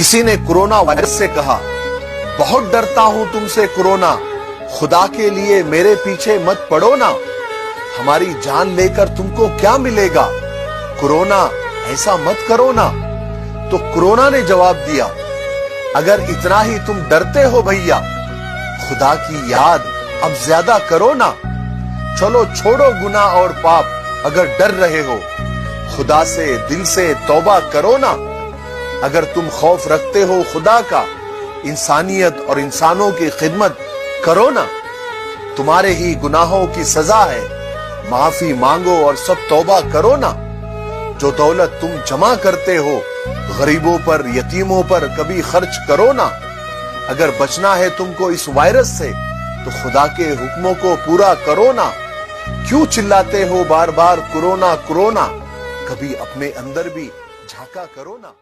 किसी ने corona virus से कहा, बहुत डरता हूं तुमसे कोरोना, खुदा के लिए मेरे पीछे मत पड़ो ना, हमारी जान लेकर तुमको क्या मिलेगा, कोरोना ऐसा मत करो ना। तो कोरोना ने जवाब दिया, अगर इतना ही तुम डरते हो भैया, खुदा की याद अब ज्यादा करो ना। चलो छोड़ो गुनाह और पाप, अगर डर रहे हो खुदा से दिल से तौबा करो ना। अगर तुम खौफ रखते हो खुदा का, इंसानियत और इंसानों की खिदमत करो ना। तुम्हारे ही गुनाहों की सजा है, माफी मांगो और सब तौबा करो ना। जो दौलत तुम जमा करते हो गरीबों पर, यतीमों पर कभी खर्च करो ना। अगर बचना है तुमको इस वायरस से तो खुदा के हुक्मों को पूरा करो ना। क्यों चिल्लाते हो बार बार कोरोना कोरोना, कभी अपने अंदर भी झांका करो ना।